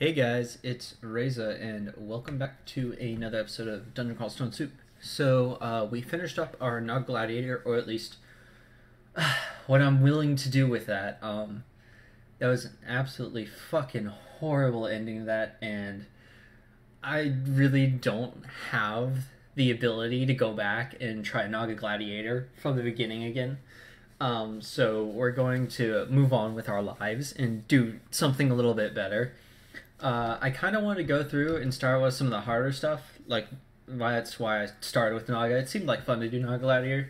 Hey guys, it's Raiza, and welcome back to another episode of Dungeon Crawl Stone Soup. We finished up our Nog Gladiator, or at least what I'm willing to do with that. That was an absolutely fucking horrible ending to that, and I really don't have the ability to go back and try Naga Gladiator from the beginning again. So we're going to move on with our lives and do something a little bit better. I kind of want to go through and start with some of the harder stuff. That's why I started with Naga. It seemed like fun to do Naga Gladiator.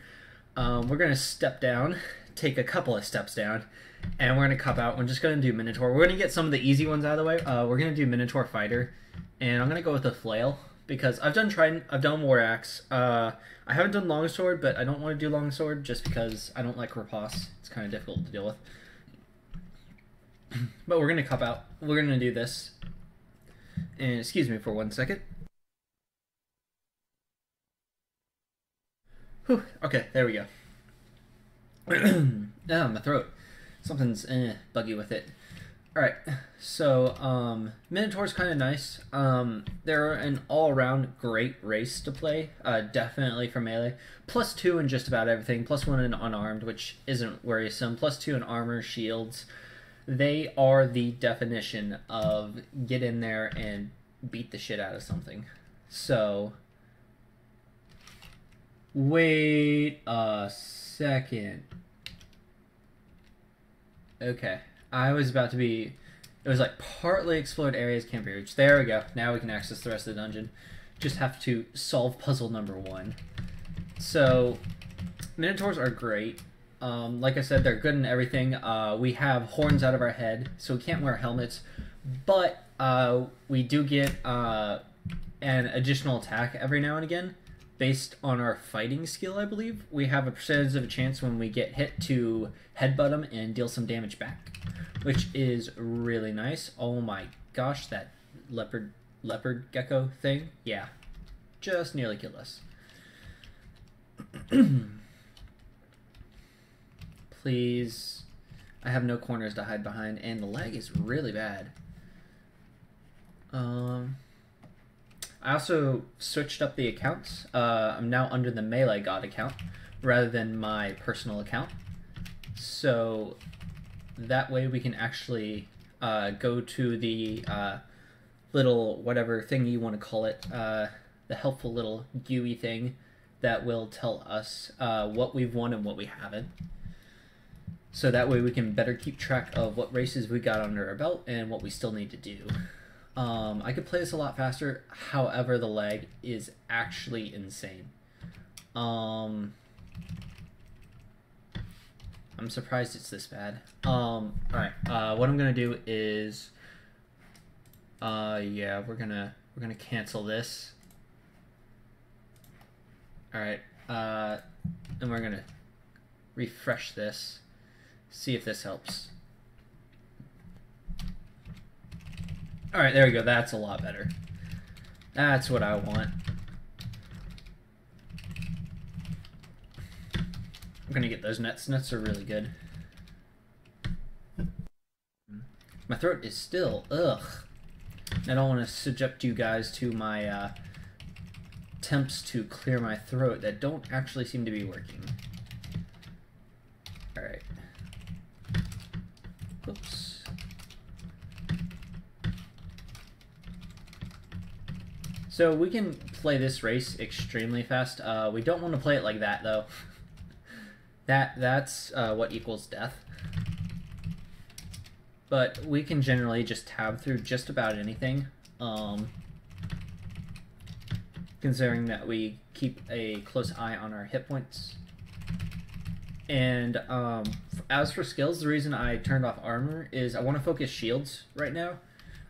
We're going to step down, take a couple of steps down, and we're going to cop out. We're just going to do Minotaur. We're going to get some of the easy ones out of the way. We're going to do Minotaur Fighter, and I'm going to go with the Flail, because I've done Trident, I've done War Axe. I haven't done Longsword, but I don't want to do Longsword just because I don't like Riposte. It's kind of difficult to deal with. But we're going to cop out. We're going to do this. And excuse me for 1 second. Whew, okay, there we go. My throat. Something's buggy with it. Alright, so Minotaur's kind of nice. They're an all-around great race to play, definitely for melee. +2 in just about everything, +1 in unarmed, which isn't worrisome, +2 in armor, shields. They are the definition of get in there and beat the shit out of something. So, wait a second. Okay, I was about to be... It was like partly explored areas can't be reached. There we go. Now we can access the rest of the dungeon. Just have to solve puzzle number 1. So, Minotaurs are great. Like I said, they're good in everything. We have horns out of our head, so we can't wear helmets. But we do get an additional attack every now and again. Based on our fighting skill, I believe. We have a percentage of a chance when we get hit to headbutt them and deal some damage back. Which is really nice. Oh my gosh, that leopard gecko thing. Yeah. Just nearly killed us. Please. I have no corners to hide behind, and the lag is really bad. I also switched up the accounts. I'm now under the MeleeGod account rather than my personal account. So that way we can actually go to the little whatever thing you want to call it, the helpful little GUI thing that will tell us what we've won and what we haven't. So that way we can better keep track of what races we got under our belt and what we still need to do. I could play this a lot faster, however the lag is actually insane. I'm surprised it's this bad. Alright, what I'm gonna do is yeah, we're gonna cancel this. Alright, and we're gonna refresh this. See if this helps. Alright, there we go. That's a lot better. That's what I want. I'm gonna get those nuts. Nuts are really good. My throat is still, ugh. I don't want to subject you guys to my attempts to clear my throat that don't actually seem to be working. Alright. Oops. So we can play this race extremely fast. We don't want to play it like that, though. That's what equals death. But we can generally just tab through just about anything. Considering that we keep a close eye on our hit points. And as for skills, the reason I turned off armor is I want to focus shields right now.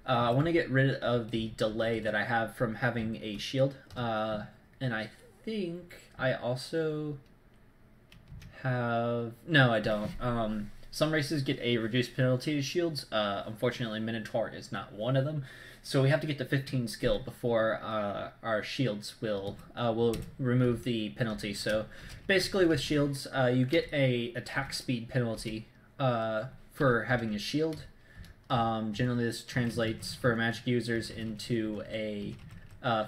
I want to get rid of the delay that I have from having a shield. And I think I also have... No, I don't. Some races get a reduced penalty to shields. Unfortunately, Minotaur is not one of them. So we have to get to 15 skill before our shields will remove the penalty. So basically with shields, you get a attack speed penalty for having a shield. Generally, this translates for magic users into a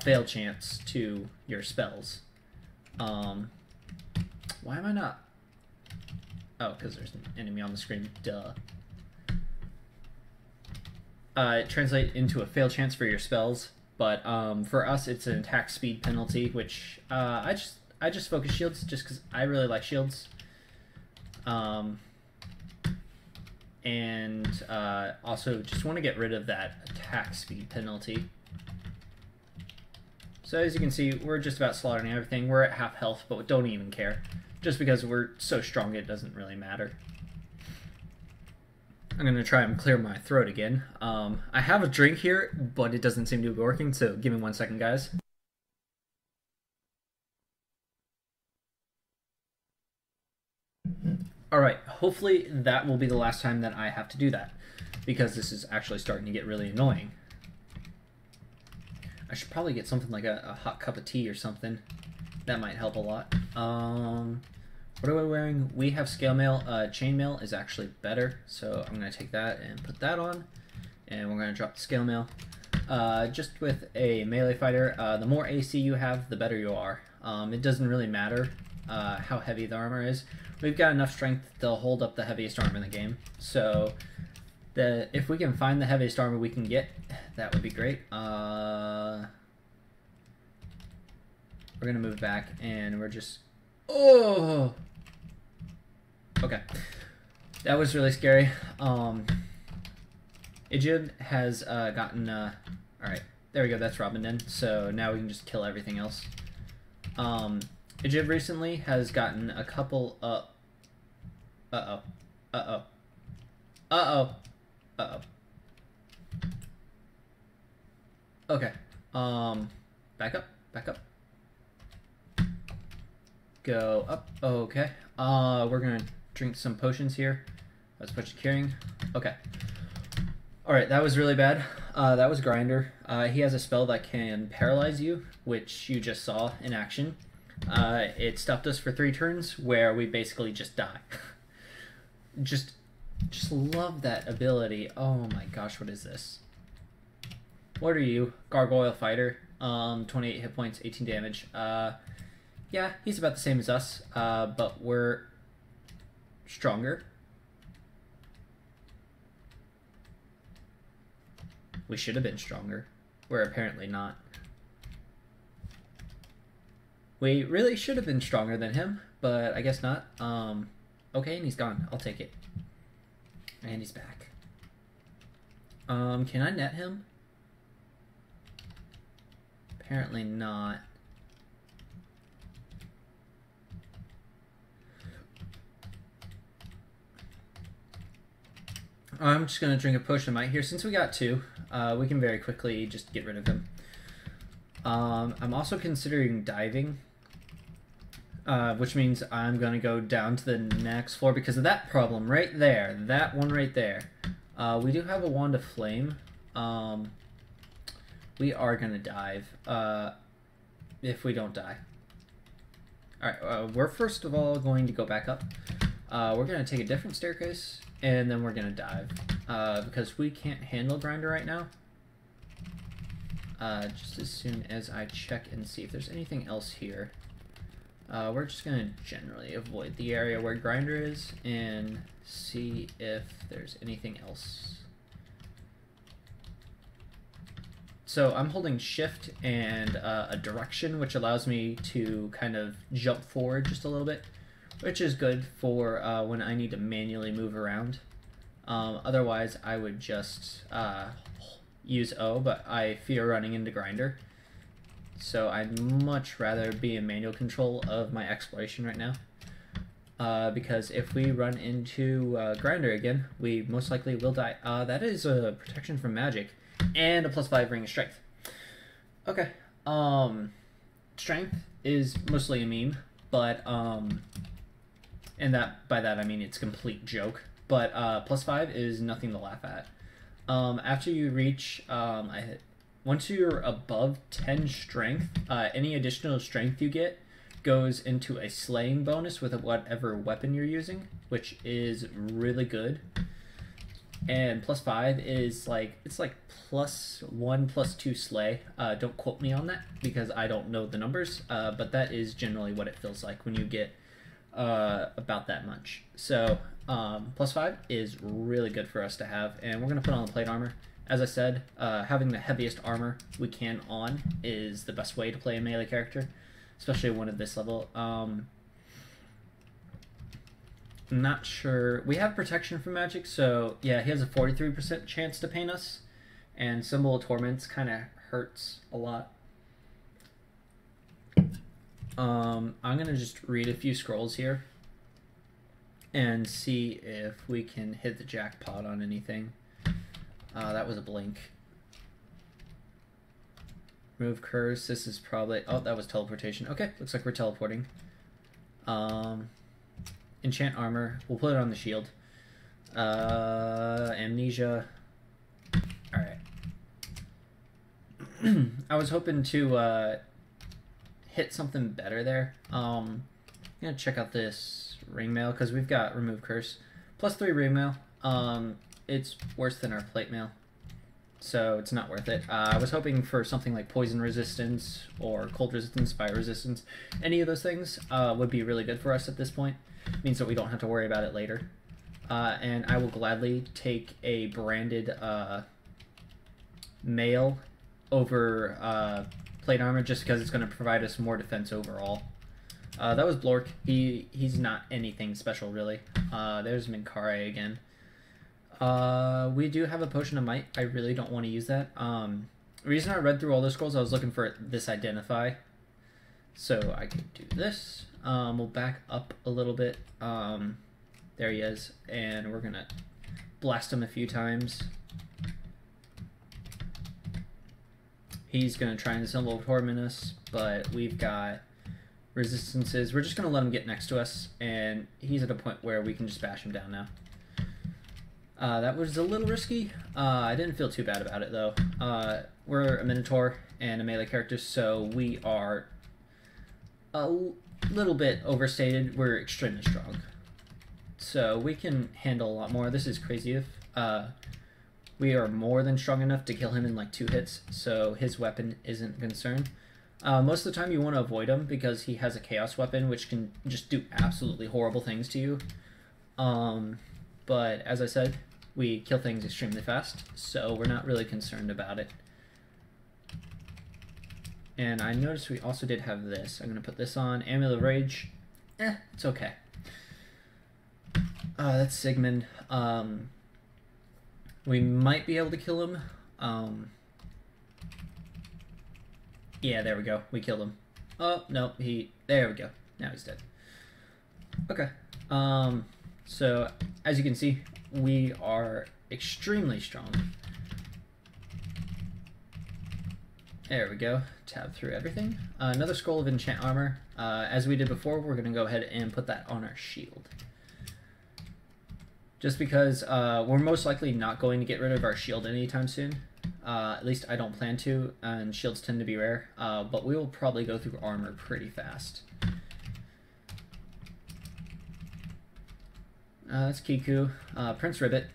fail chance to your spells. Why am I not? Oh, because there's an enemy on the screen. Duh. It translates into a fail chance for your spells, but for us, it's an attack speed penalty, which I just focus shields just because I really like shields. And also just want to get rid of that attack speed penalty. So as you can see, we're just about slaughtering everything. We're at half health, but we don't even care. Just because we're so strong, it doesn't really matter. I'm going to try and clear my throat again. I have a drink here, but it doesn't seem to be working, so give me 1 second, guys. Alright, hopefully that will be the last time that I have to do that, because this is actually starting to get really annoying. I should probably get something like a hot cup of tea or something. That might help a lot. What are we wearing? We have scale mail. Chainmail is actually better, so I'm going to take that and put that on. And we're going to drop the scale mail. Just with a melee fighter, the more AC you have, the better you are. It doesn't really matter how heavy the armor is. We've got enough strength to hold up the heaviest armor in the game. So if we can find the heaviest armor we can get, that would be great. We're going to move back, and we're just... Oh! Okay. That was really scary. Ijib has gotten... Alright, there we go, that's Robin then. So now we can just kill everything else. Ijib recently has gotten a couple... Uh-oh. Uh-oh. Uh-oh. Uh-oh. Okay. Back up. Back up. Go up. Okay. We're gonna drink some potions here. Let's put you carrying. Okay. Alright, that was really bad. That was Grinder. He has a spell that can paralyze you, which you just saw in action. It stopped us for 3 turns, where we basically just die. Just love that ability. Oh my gosh, what is this? What are you? Gargoyle Fighter. 28 hit points, 18 damage. Yeah, he's about the same as us, but we're stronger. We should have been stronger. We're apparently not. We really should have been stronger than him, but I guess not. Okay, and he's gone. I'll take it. And he's back. Can I net him? Apparently not. I'm just going to drink a potion of might here. Since we got 2, we can very quickly just get rid of him. I'm also considering diving, which means I'm going to go down to the next floor because of that problem right there. That one right there. We do have a Wand of Flame. We are going to dive if we don't die. Alright, we're first of all going to go back up. We're going to take a different staircase, and then we're going to dive. Because we can't handle Grinder right now. Just as soon as I check and see if there's anything else here. We're just going to generally avoid the area where Grinder is and see if there's anything else. So I'm holding shift and a direction, which allows me to kind of jump forward just a little bit, which is good for when I need to manually move around. Otherwise, I would just use O, but I fear running into Grinder. So I'd much rather be in manual control of my exploration right now. Because if we run into Grinder again, we most likely will die. That is a protection from magic and a +5 ring of strength. Okay. Strength is mostly a meme, but and by that I mean it's a complete joke. But +5 is nothing to laugh at. After you reach, once you're above 10 strength, any additional strength you get goes into a slaying bonus with whatever weapon you're using, which is really good. and +5 is like, it's like +1, +2 slay. Don't quote me on that because I don't know the numbers, but that is generally what it feels like when you get about that much. So +5 is really good for us to have, and we're going to put on the plate armor. As I said, having the heaviest armor we can on is the best way to play a melee character, especially one at this level. Not sure. We have protection from magic, so yeah, he has a 43% chance to paint us, and Symbol of Torments kind of hurts a lot. I'm going to just read a few scrolls here and see if we can hit the jackpot on anything. That was a blink. Remove curse. This is probably... Oh, that was teleportation. Okay, looks like we're teleporting. Enchant armor. We'll put it on the shield. Amnesia. Alright. I was hoping to hit something better there. I'm going to check out this ring mail because we've got remove curse. +3 ring mail. It's worse than our plate mail, so it's not worth it. I was hoping for something like poison resistance or cold resistance, fire resistance. Any of those things would be really good for us at this point. It means that we don't have to worry about it later. And I will gladly take a branded mail over plate armor just because it's going to provide us more defense overall. That was Blork. He's not anything special, really. There's Minkare again. We do have a Potion of Might. I really don't want to use that. The reason I read through all the scrolls, I was looking for this Identify. So I can do this. We'll back up a little bit. There he is. And we're going to blast him a few times. He's going to try and Symbol of Torment us, but we've got resistances. We're just going to let him get next to us, and he's at a point where we can just bash him down now. That was a little risky. I didn't feel too bad about it, though. We're a Minotaur and a melee character, so we are a little bit overstated. We're extremely strong, so we can handle a lot more. This is crazy if we are more than strong enough to kill him in like 2 hits, so his weapon isn't a concern. Most of the time you want to avoid him because he has a chaos weapon which can just do absolutely horrible things to you. But as I said, we kill things extremely fast, so we're not really concerned about it. And I noticed we also did have this. I'm going to put this on. Amulet of Rage. It's okay. That's Sigmund. We might be able to kill him. Yeah, there we go. We killed him. Oh, no, there we go. Now he's dead. Okay. So, as you can see, we are extremely strong. There we go. Tab through everything. Another Scroll of Enchant Armor. As we did before, we're going to go ahead and put that on our shield. Just because we're most likely not going to get rid of our shield anytime soon. At least I don't plan to, and shields tend to be rare. But we will probably go through armor pretty fast. That's Kiku. Prince Ribbit.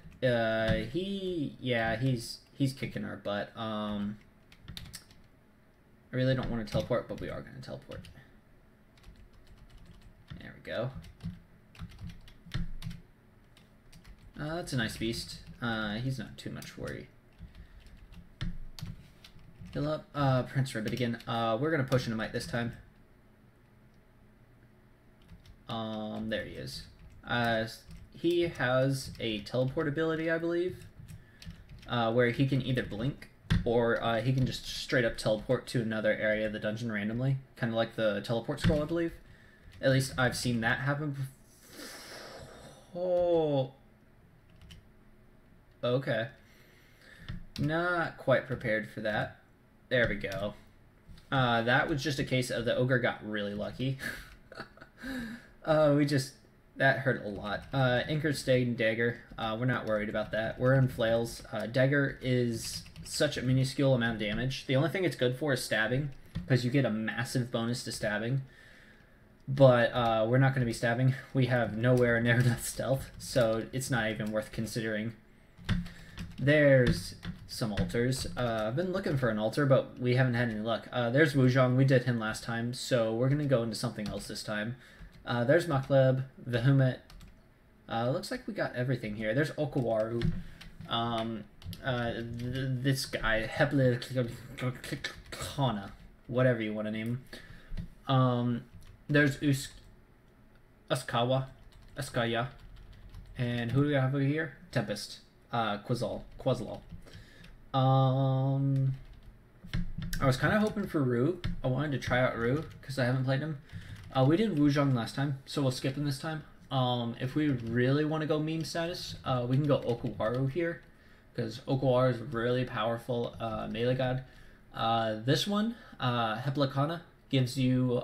He's kicking our butt. I really don't want to teleport, but we are going to teleport. There we go. That's a nice beast. He's not too much worry. Heal up. Prince Ribbit again. We're going to push into Might this time. There he is. He has a teleport ability, I believe, where he can either blink or he can just straight up teleport to another area of the dungeon randomly, kind of like the teleport scroll, I believe. At least I've seen that happen before. Oh, okay. Not quite prepared for that. There we go. That was just a case of the ogre got really lucky. That hurt a lot. Anchor, Stay, and Dagger. We're not worried about that. We're in Flails. Dagger is such a minuscule amount of damage. The only thing it's good for is stabbing, because you get a massive bonus to stabbing. But we're not going to be stabbing. We have nowhere near enough stealth, so it's not even worth considering. There's some altars. I've been looking for an altar, but we haven't had any luck. There's Wuzhong. We did him last time, so we're going to go into something else this time. There's Makleb, Vehement. Looks like we got everything here. There's Okawaru. This guy, Heplikana, whatever you want to name him. There's Uskaya. And who do we have over here? Tempest. Quazal. I was kind of hoping for Rue. I wanted to try out Rue because I haven't played him. We did Wuzhong last time, so we'll skip him this time. If we really want to go meme status, we can go Okawaru here because Okawaru is really powerful MeleeGod. This one, Heplikana, gives you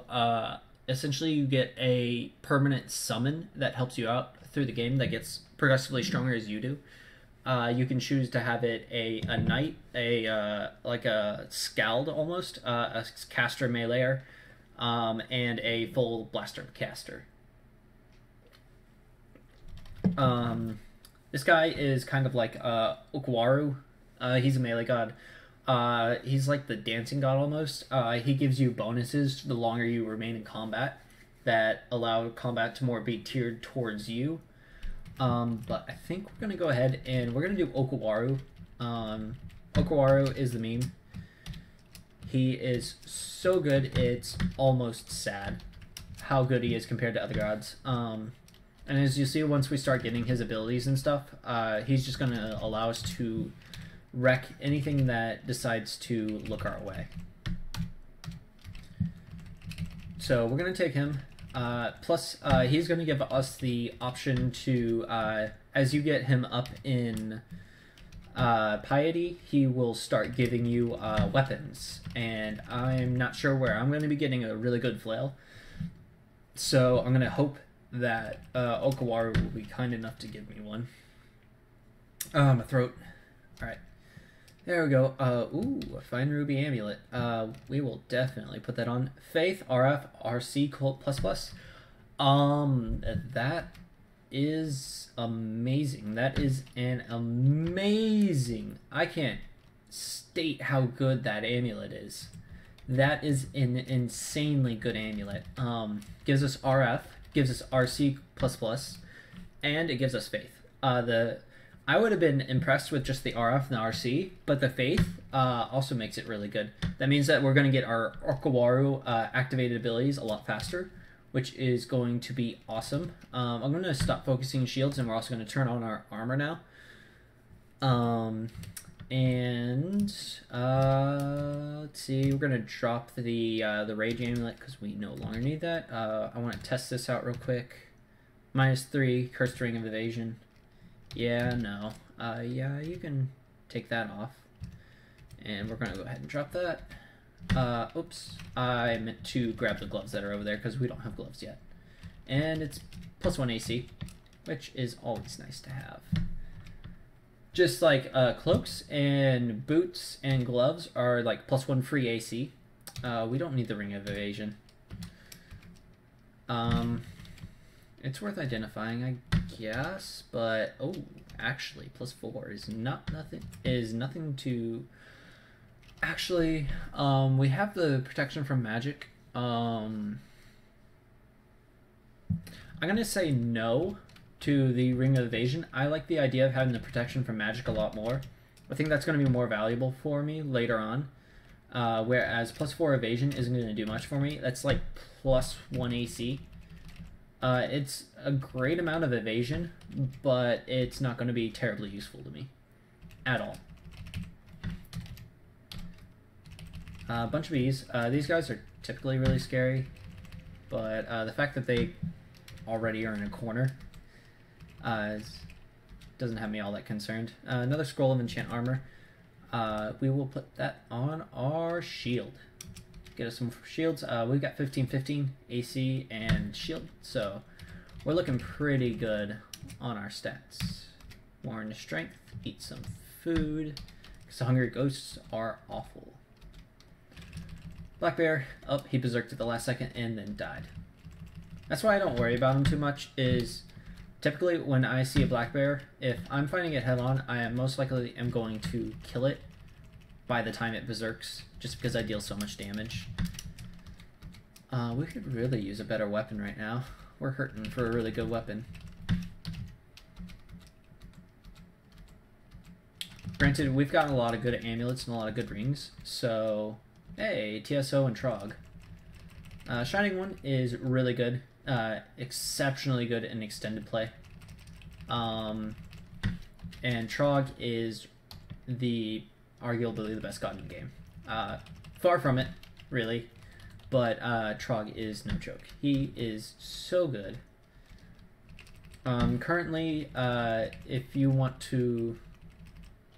essentially you get a permanent summon that helps you out through the game that gets progressively stronger as you do. You can choose to have it a knight, like a scald almost, a caster meleeer, and a full blaster caster. This guy is kind of like Okawaru. He's a MeleeGod. He's like the dancing god almost. He gives you bonuses the longer you remain in combat that allow combat to more be tiered towards you. But I think we're going to go ahead and we're going to do Okawaru. Okawaru is the meme. He is so good, it's almost sad how good he is compared to other gods. And as you see, once we start getting his abilities and stuff, he's just going to allow us to wreck anything that decides to look our way. So we're going to take him. Plus, he's going to give us the option to, as you get him up in piety, he will start giving you weapons. And I'm not sure where. I'm going to be getting a really good flail. So I'm going to hope that Okawaru will be kind enough to give me one. My throat. Alright. There we go. Ooh, a fine ruby amulet. We will definitely put that on. Faith, RF, RC, Colt++. That is amazing. That is an amazing... I can't state how good that amulet is. That is an insanely good amulet. Gives us RF, gives us RC++, and it gives us Faith. I would have been impressed with just the RF and the RC, but the Faith also makes it really good. That means that we're going to get our Okawaru activated abilities a lot faster, which is going to be awesome. I'm going to stop focusing shields, and we're also going to turn on our armor now. Let's see, we're going to drop the Rage Amulet because we no longer need that. I want to test this out real quick. -3, Cursed Ring of Evasion. Yeah, no. Yeah, you can take that off. And we're going to go ahead and drop that. Oops. I meant to grab the gloves that are over there because we don't have gloves yet. And it's +1 AC, which is always nice to have. Just like cloaks and boots and gloves are like +1 free AC. We don't need the Ring of Evasion. It's worth identifying, I guess, but oh, actually, +4 is nothing to. Actually, we have the protection from magic. I'm gonna say no to the Ring of Evasion. I like the idea of having the protection from magic a lot more. I think that's going to be more valuable for me later on. Whereas +4 evasion isn't going to do much for me. That's like +1 AC. It's a great amount of evasion, but it's not going to be terribly useful to me at all. A bunch of bees. These guys are typically really scary, but the fact that they already are in a corner doesn't have me all that concerned. Another scroll of enchant armor. We will put that on our shield. Get us some shields. We've got 15 AC and shield, so we're looking pretty good on our stats. More into strength. Eat some food, because the hungry ghosts are awful. Black Bear, he berserked at the last second and then died. That's why I don't worry about him too much, is Typically, when I see a black bear, if I'm fighting it head on, I am most likely am going to kill it by the time it berserks, just because I deal so much damage. We could really use a better weapon right now. We're hurting for a really good weapon. Granted, we've got a lot of good amulets and a lot of good rings, so hey, TSO and Trog. Shining one is really good, exceptionally good in extended play. And Trog is arguably the best god in the game. Far from it, really, but Trog is no joke. He is so good. Currently, if you want to,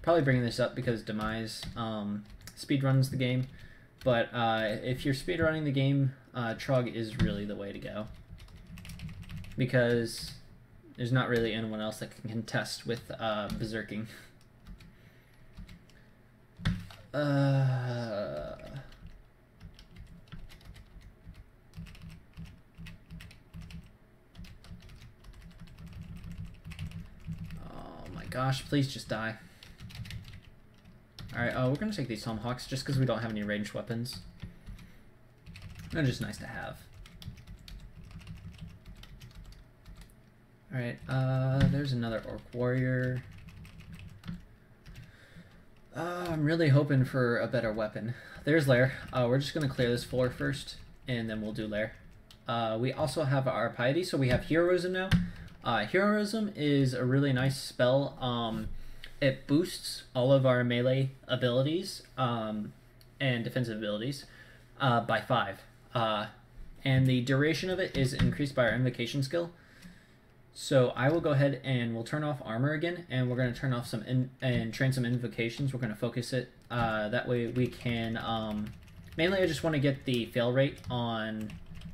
probably bringing this up because Demise speedruns the game, but if you're speedrunning the game, Trog is really the way to go, because there's not really anyone else that can contest with berserking. Oh my gosh, please just die. Alright, we're going to take these tomahawks just because we don't have any ranged weapons. They're just nice to have. Alright, there's another orc warrior. I'm really hoping for a better weapon. There's Lair. We're just going to clear this floor first, and then we'll do Lair. We also have our Piety, so we have Heroism now. Heroism is a really nice spell. It boosts all of our melee abilities and defensive abilities by 5. And the duration of it is increased by our invocation skill. So I will go ahead and we'll turn off armor again, and we're going to turn off some and train some invocations. We're going to focus it. That way we can... mainly I just want to get the fail rate on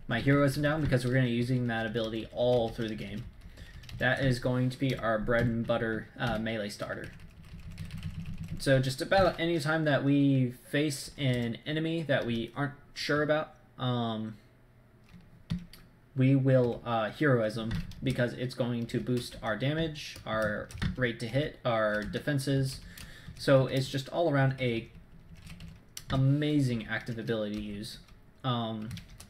my heroism down, because we're going to be using that ability all through the game. That is going to be our bread and butter melee starter. So just about any time that we face an enemy that we aren't sure about, we will heroism, because it's going to boost our damage, our rate to hit, our defenses. So it's just all around a amazing active ability to use.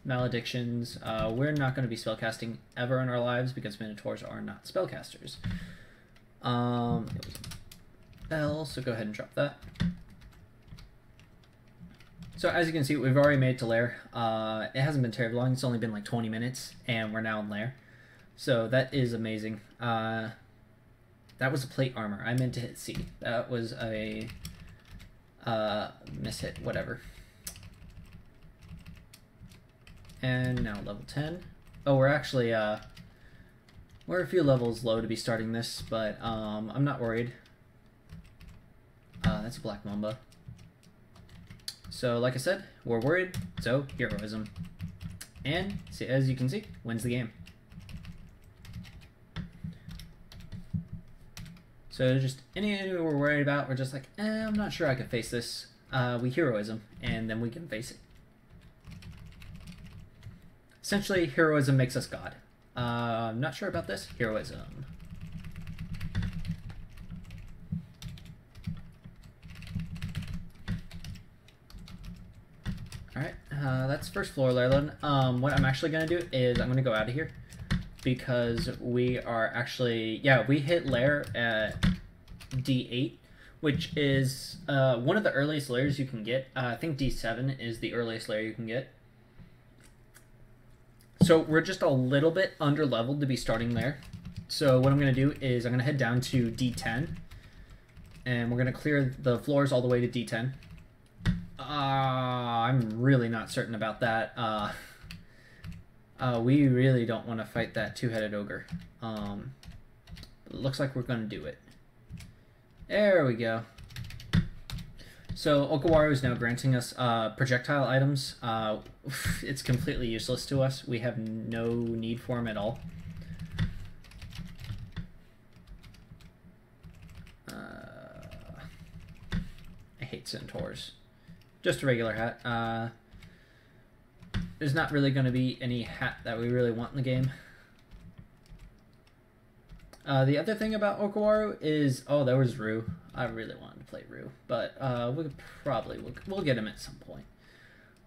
Maledictions, we're not going to be spellcasting ever in our lives because Minotaurs are not spellcasters. It was L, so go ahead and drop that. So as you can see, we've already made it to Lair. It hasn't been terribly long, it's only been like 20 minutes, and we're now in Lair. So that is amazing. That was a plate armor. I meant to hit C. That was a mishit, whatever. And now level 10. Oh, we're actually, we're a few levels low to be starting this, but I'm not worried. That's a black mamba. So, like I said, we're worried, so heroism. And, as you can see, wins the game. So just anything we're worried about, we're just like, I'm not sure I could face this. We heroism, and then we can face it. Essentially, heroism makes us God. I'm not sure about this. Heroism. Alright, that's first floor Lair load. What I'm actually going to do is I'm going to go out of here, because we are actually, yeah, we hit Lair at D8, which is one of the earliest Lairs you can get. I think D7 is the earliest Lair you can get. So we're just a little bit under leveled to be starting there. So what I'm going to do is I'm going to head down to D10, and we're going to clear the floors all the way to D10. I'm really not certain about that. We really don't want to fight that two-headed ogre. It looks like we're going to do it. There we go. So Okawaru is now granting us projectile items. It's completely useless to us. We have no need for them at all. I hate centaurs. Just a regular hat. There's not really going to be any hat that we really want in the game. The other thing about Okawaru is, oh, there was Rue. I really wanted to play Rue, but we'll get him at some point.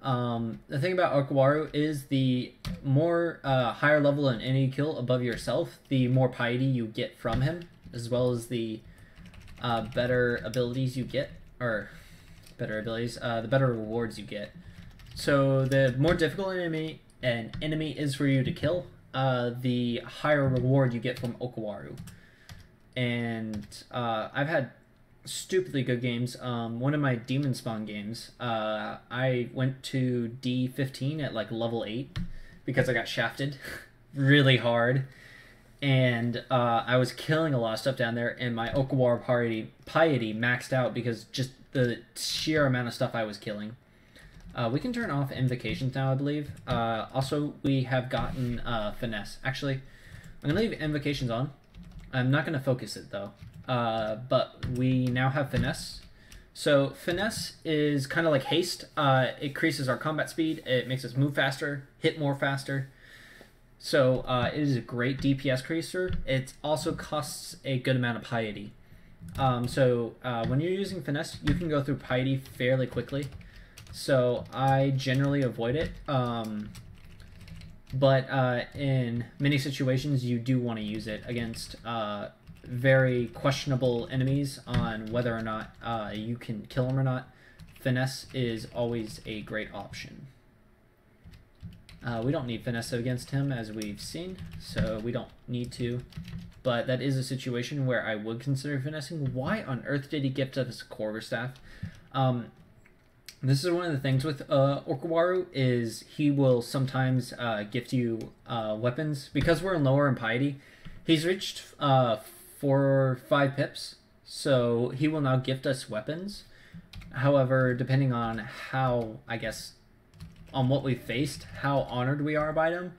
The thing about Okawaru is the more higher level an enemy kill above yourself, the more piety you get from him, as well as the better abilities you get, the better rewards you get. So the more difficult an enemy is for you to kill, the higher reward you get from Okawaru. And I've had stupidly good games. One of my demon spawn games, I went to D15 at like level 8 because I got shafted really hard, and I was killing a lot of stuff down there, and my Okawaru piety maxed out because just the sheer amount of stuff I was killing. We can turn off invocations now, I believe. Also, we have gotten finesse. Actually, I'm going to leave invocations on. I'm not going to focus it, though. But we now have finesse. So finesse is kind of like haste. It increases our combat speed. It makes us move faster, hit more faster. So it is a great DPS increaser. It also costs a good amount of piety. So when you're using finesse, you can go through piety fairly quickly. So I generally avoid it. But in many situations, you do want to use it against very questionable enemies on whether or not you can kill them or not. Finesse is always a great option. We don't need finesse against him, as we've seen, so we don't need to. But that is a situation where I would consider finessing. Why on earth did he gift us a quarterstaff? This is one of the things with Okawaru, is he will sometimes gift you weapons. Because we're lower in piety, he's reached 4 or 5 pips, so he will now gift us weapons. However, depending on how, I guess, on what we faced, how honored we are by him,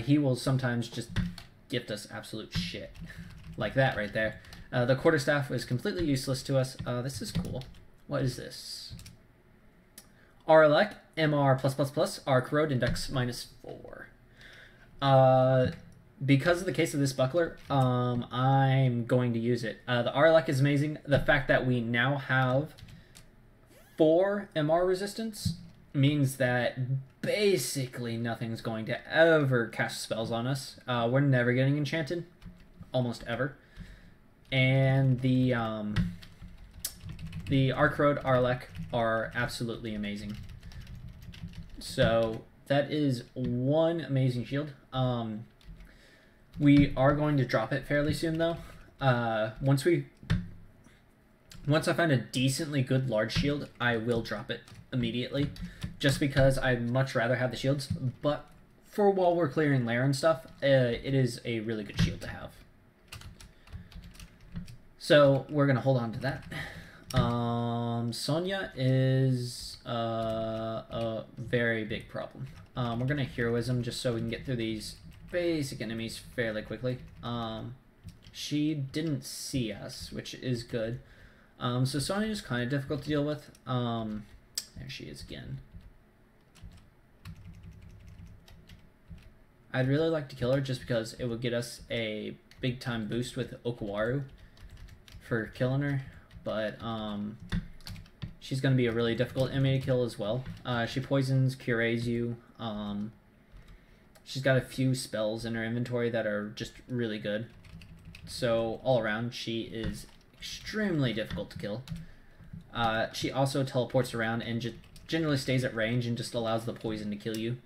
he will sometimes just gift us absolute shit. Like that right there. The quarterstaff is completely useless to us. This is cool. What is this? RLEC, MR+++, Arc Road, Index -4. Because of the case of this buckler, I'm going to use it. The RLEC is amazing. The fact that we now have 4 MR resistance means that basically nothing's going to ever cast spells on us. We're never getting enchanted, almost ever. And the Arc Road RLEC are absolutely amazing. So that is one amazing shield. We are going to drop it fairly soon, though. Once I find a decently good large shield, I will drop it immediately, just because I'd much rather have the shields. But for while we're clearing lair and stuff, it is a really good shield to have. So we're gonna hold on to that. Sonya is a very big problem. We're gonna heroism just so we can get through these basic enemies fairly quickly. She didn't see us, which is good. So Sonya is kind of difficult to deal with. There she is again. I'd really like to kill her just because it would get us a big time boost with Okawaru for killing her, but she's going to be a really difficult enemy to kill as well. She poisons, cures you. She's got a few spells in her inventory that are just really good. So all around, she is extremely difficult to kill. She also teleports around and just generally stays at range and just allows the poison to kill you.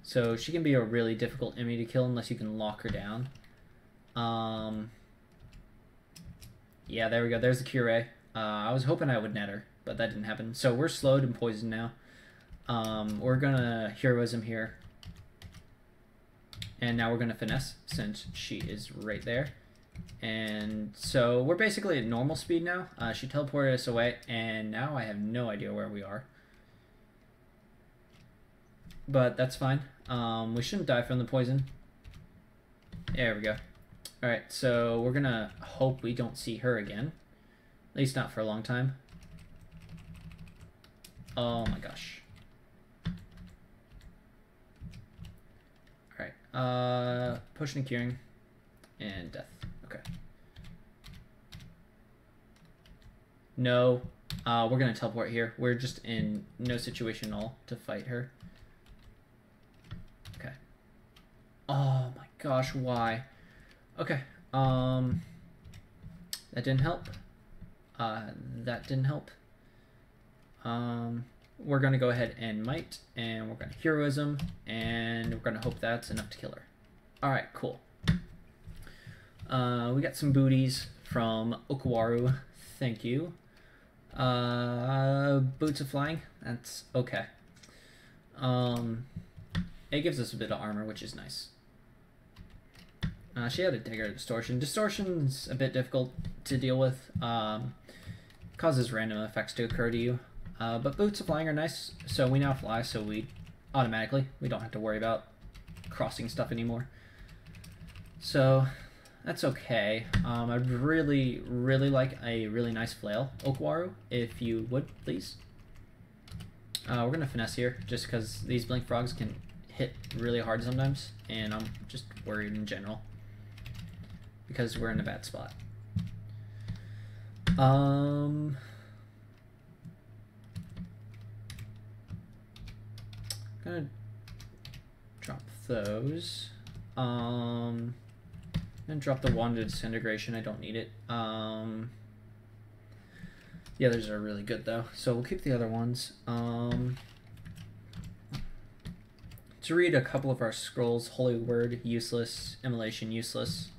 So she can be a really difficult enemy to kill unless you can lock her down. Yeah, there we go. There's the cure. I was hoping I would net her, but that didn't happen. So we're slowed and poisoned now. We're gonna heroism here. And now we're gonna finesse since she is right there. And so we're basically at normal speed now. She teleported us away, and now I have no idea where we are. But that's fine. We shouldn't die from the poison. There we go. Alright, so we're gonna hope we don't see her again. At least not for a long time. Oh my gosh. Alright, pushing and curing. And death. Okay. No. We're gonna teleport here. We're just in no situation at all to fight her. Okay. Oh my gosh, why? Okay. That didn't help. That didn't help. We're gonna go ahead and might, and we're gonna heroism, and we're gonna hope that's enough to kill her. Alright, cool. We got some booties from Okawaru. Thank you. Boots of flying. That's okay. It gives us a bit of armor, which is nice. She had a dagger distortion. Distortion's a bit difficult to deal with. Causes random effects to occur to you. But boots of flying are nice, so we now fly, so we don't have to worry about crossing stuff anymore. So that's okay. I'd really like a really nice flail, Okawaru, if you would, please. We're gonna finesse here, just because these blink frogs can hit really hard sometimes, and I'm just worried in general because we're in a bad spot. Gonna drop those. And drop the wand of disintegration. I don't need it. The others are really good though, so we'll keep the other ones. To read a couple of our scrolls: Holy Word, useless. Immolation, useless.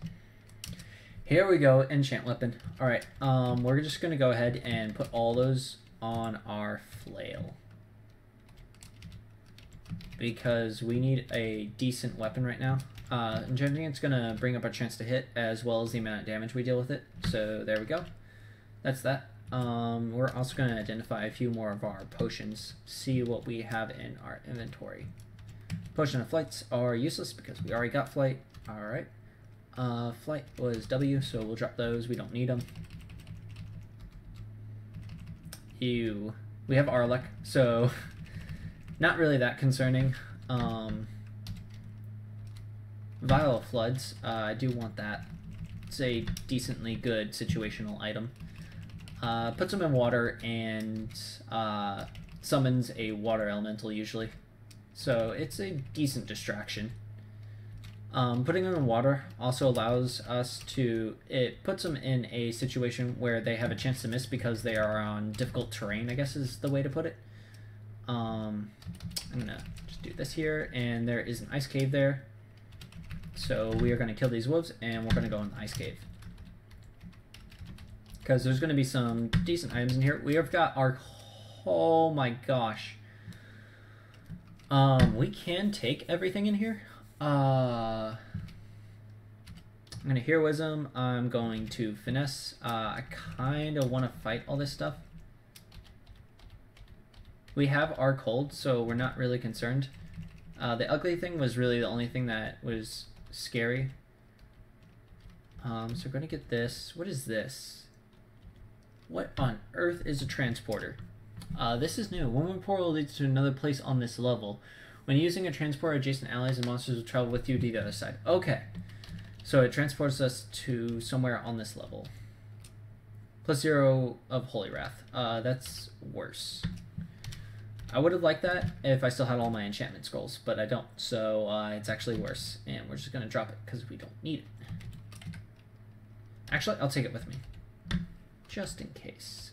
Here we go. Enchant weapon. All right. We're just gonna go ahead and put all those on our flail, because we need a decent weapon right now. Enchanting it's gonna bring up our chance to hit as well as the amount of damage we deal with it. So there we go. That's that. We're also gonna identify a few more of our potions, see what we have in our inventory. Potion of flights are useless because we already got flight. Alright. Flight was W, so we'll drop those. We don't need them. Ew. We have Arlek, so not really that concerning. Vial of Floods, I do want that. It's a decently good situational item. Puts them in water and summons a water elemental usually. So it's a decent distraction. Putting them in water also allows us to... It puts them in a situation where they have a chance to miss because they are on difficult terrain, I guess is the way to put it. I'm gonna just do this here, and there is an ice cave there. So we are gonna kill these wolves, and we're gonna go in the ice cave. Because there's gonna be some decent items in here. We have got our... Oh my gosh. We can take everything in here. I'm gonna heroism. I'm going to finesse. I kind of want to fight all this stuff. We have our cold, so we're not really concerned. The ugly thing was really the only thing that was scary. So we're gonna get this. What is this? What on earth is a transporter? This is new. One more portal leads to another place on this level. When using a transporter, adjacent allies and monsters will travel with you to the other side. Okay. So it transports us to somewhere on this level. +0 of Holy Wrath. That's worse. I would have liked that if I still had all my enchantment scrolls, but I don't. So it's actually worse. And we're just going to drop it because we don't need it. Actually, I'll take it with me. Just in case.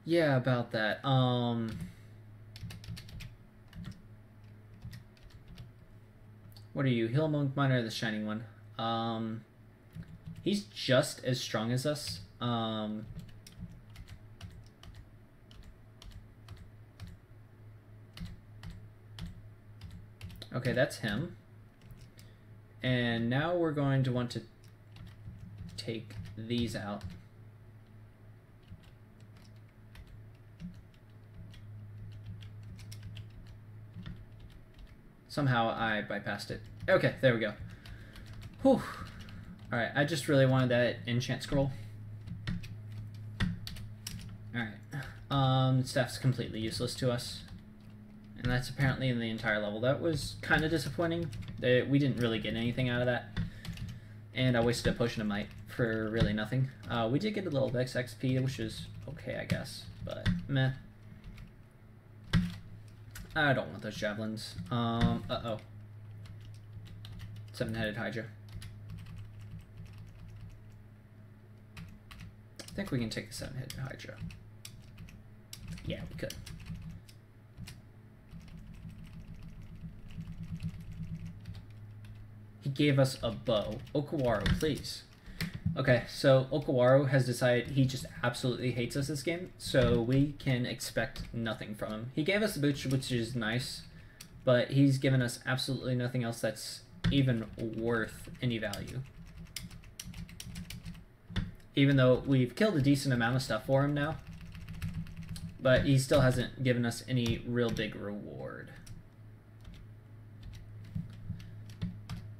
Yeah, about that. What are you? Hill Monk Miner or the Shining One? He's just as strong as us. Okay, that's him. And now we're going to want to take these out. Somehow I bypassed it. Okay, there we go. Whew. Alright, I just really wanted that enchant scroll. Alright. Staff's completely useless to us. And that's apparently in the entire level. That was kind of disappointing. We didn't really get anything out of that. And I wasted a potion of might for really nothing. We did get a little Vex XP, which is okay, I guess. But, meh. I don't want those javelins. Uh-oh. 7-headed Hydra. I think we can take the 7-headed Hydra. Yeah, we could. He gave us a bow. Okawaru, please. Okay, so Okawaru has decided he just absolutely hates us this game, so we can expect nothing from him. He gave us a boots, which is nice, but he's given us absolutely nothing else that's even worth any value. Even though we've killed a decent amount of stuff for him now, but he still hasn't given us any real big reward.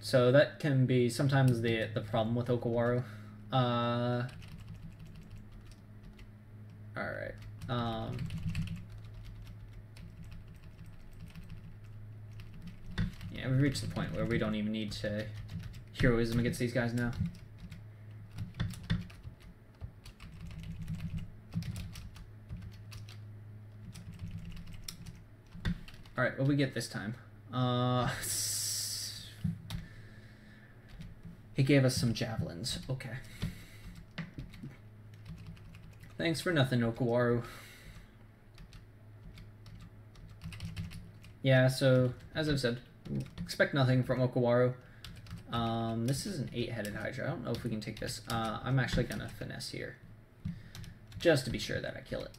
So that can be sometimes the problem with Okawaru. Alright. Yeah, we've reached the point where we don't even need to heroism against these guys now. Alright, what we get this time? He gave us some javelins. Okay. Thanks for nothing, Okawaru. Yeah, so, as I've said, expect nothing from Okawaru. This is an 8-headed Hydra. I don't know if we can take this. I'm actually gonna finesse here. Just to be sure that I kill it.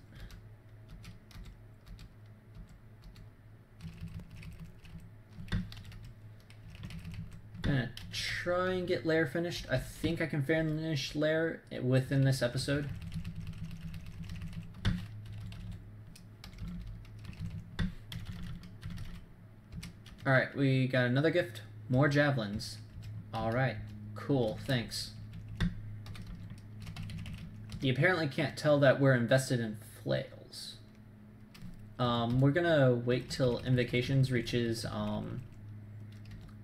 Gonna try and get Lair finished. I think I can finish Lair within this episode. Alright, we got another gift. More javelins. Alright, cool, thanks. You apparently can't tell that we're invested in flails. We're gonna wait till Invocations reaches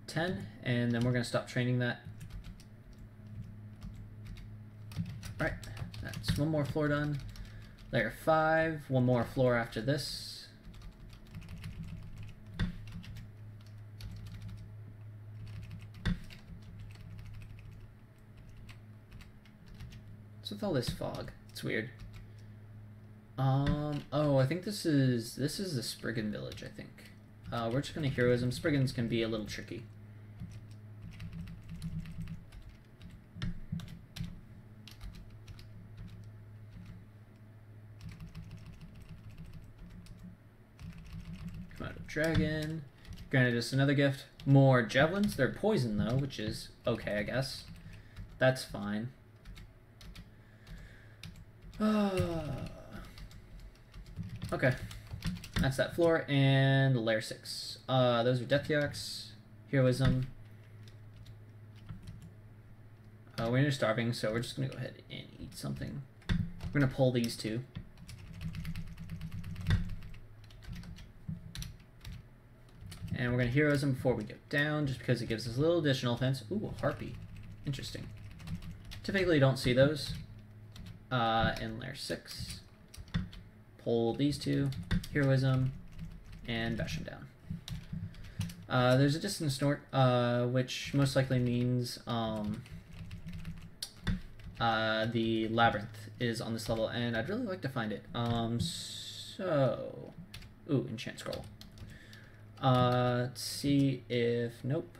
10, and then we're going to stop training that. Alright, that's one more floor done. Layer 5, one more floor after this. What's with all this fog? It's weird. Oh, I think this is the Spriggan village, I think. We're just going to heroism. Spriggans can be a little tricky. Dragon. Granted us another gift. More javelins. They're poison though, which is okay, I guess. That's fine. Okay. That's that floor. And layer 6. Those are Death Yaks. Heroism. We're starving, so we're just gonna go ahead and eat something. We're gonna pull these two. And we're going to heroism before we go down, just because it gives us a little additional offense. Ooh, a harpy. Interesting. Typically don't see those in layer 6. Pull these two, heroism, and bash them down. There's a distance snort, which most likely means the labyrinth is on this level, and I'd really like to find it. Ooh, enchant scroll. Let's see if, nope.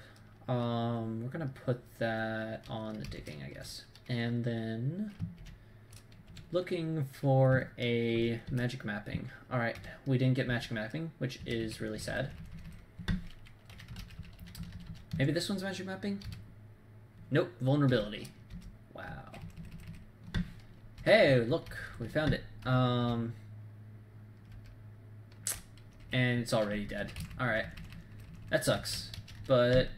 We're gonna put that on the digging, I guess. And then looking for a magic mapping. Alright, we didn't get magic mapping, which is really sad. Maybe this one's magic mapping? Nope, vulnerability. Wow. Hey, look, we found it. And it's already dead. Alright. That sucks. But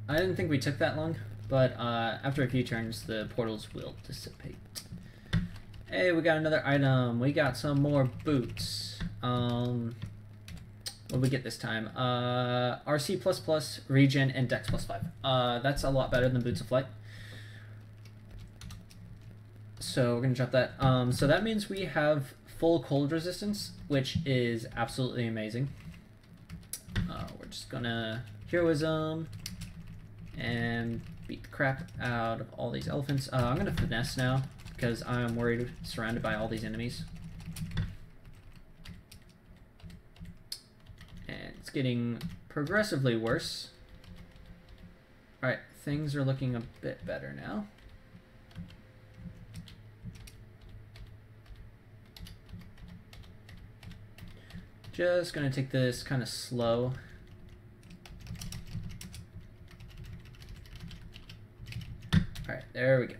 I didn't think we took that long. But after a few turns, the portals will dissipate. Hey, we got another item. We got some more boots. What did we get this time? RC++, regen, and Dex +5. That's a lot better than Boots of Flight. so we're gonna drop that. So that means we have full cold resistance, which is absolutely amazing. We're just gonna heroism and beat the crap out of all these elephants. I'm gonna finesse now because I'm worried, surrounded by all these enemies. And it's getting progressively worse. Alright, things are looking a bit better now. Just gonna take this kind of slow. Alright, there we go.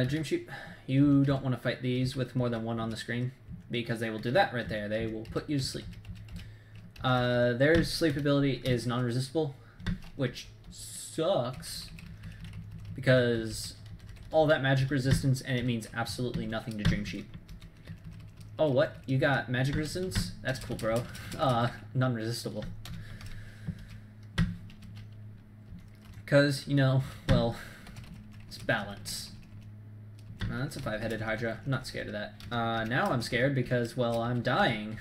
Dream Sheep, you don't want to fight these with more than one on the screen because they will do that right there. They will put you to sleep. Their sleep ability is non-resistible, which sucks because all that magic resistance and it means absolutely nothing to Dream Sheep. Oh, what? You got magic resistance? That's cool, bro. Non-resistible. Because, you know, well, it's balance. That's a 5-headed Hydra. I'm not scared of that. Now I'm scared because, well, I'm dying.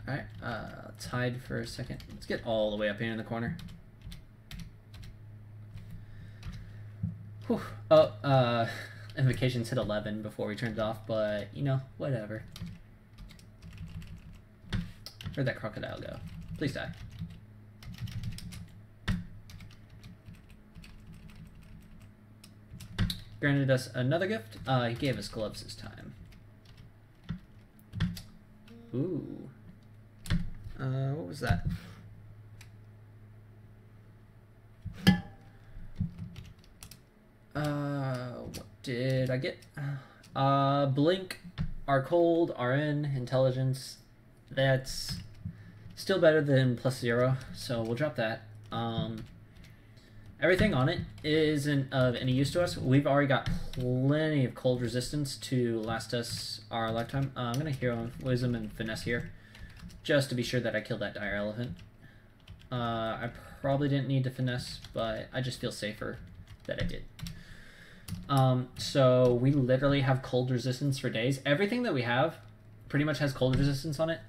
Alright, let's hide for a second. Let's get all the way up here in the corner. Whew. Oh, invocations hit 11 before we turned it off, but, you know, whatever. Where'd that crocodile go? Please die. Granted us another gift. He gave us gloves this time. Ooh. What was that? What did I get? Blink, our cold, RN, intelligence. That's still better than +0, so we'll drop that. Everything on it isn't of any use to us. We've already got plenty of cold resistance to last us our lifetime. I'm going to hero wisdom and finesse here, just to be sure that I killed that dire elephant. I probably didn't need to finesse, but I just feel safer that I did. So we literally have cold resistance for days. Everything that we have pretty much has cold resistance on it.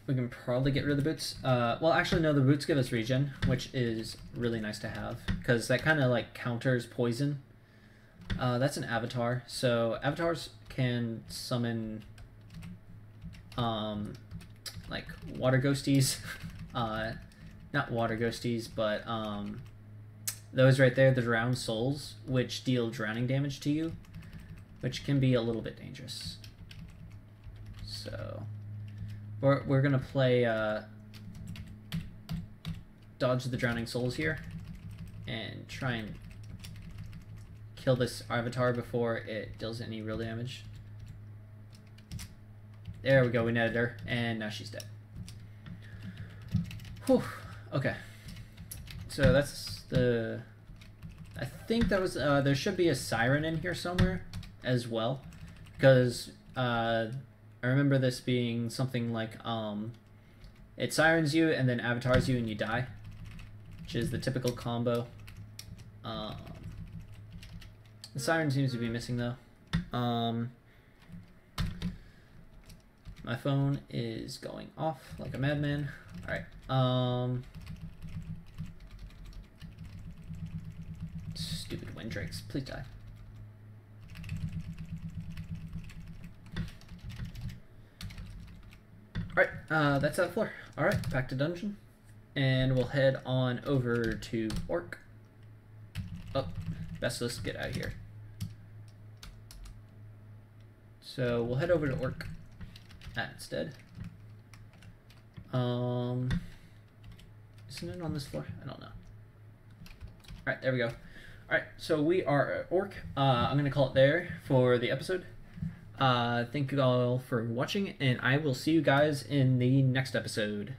We can probably get rid of the boots. Well, actually, no, the boots give us regen, which is really nice to have, because that kind of, like, counters poison. That's an avatar. So, avatars can summon, like, water ghosties. Not water ghosties, but, those right there, the drowned souls, which deal drowning damage to you, which can be a little bit dangerous. So... We're gonna play Dodge the Drowning Souls here and try and kill this avatar before it deals any real damage. There we go, we netted her, and now she's dead. Whew, okay. So that's the... I think that was... there should be a siren in here somewhere as well, because... I remember this being something like, it sirens you and then avatars you and you die, which is the typical combo. The siren seems to be missing, though. My phone is going off like a madman. Alright, stupid wind drakes, please die. Alright, that's that floor. Alright, back to dungeon. And we'll head on over to Orc. Oh, best let's get out of here. So we'll head over to Orc instead. Isn't it on this floor? I don't know. Alright, there we go. Alright, so we are at Orc. I'm going to call it there for the episode. Thank you all for watching, and I will see you guys in the next episode.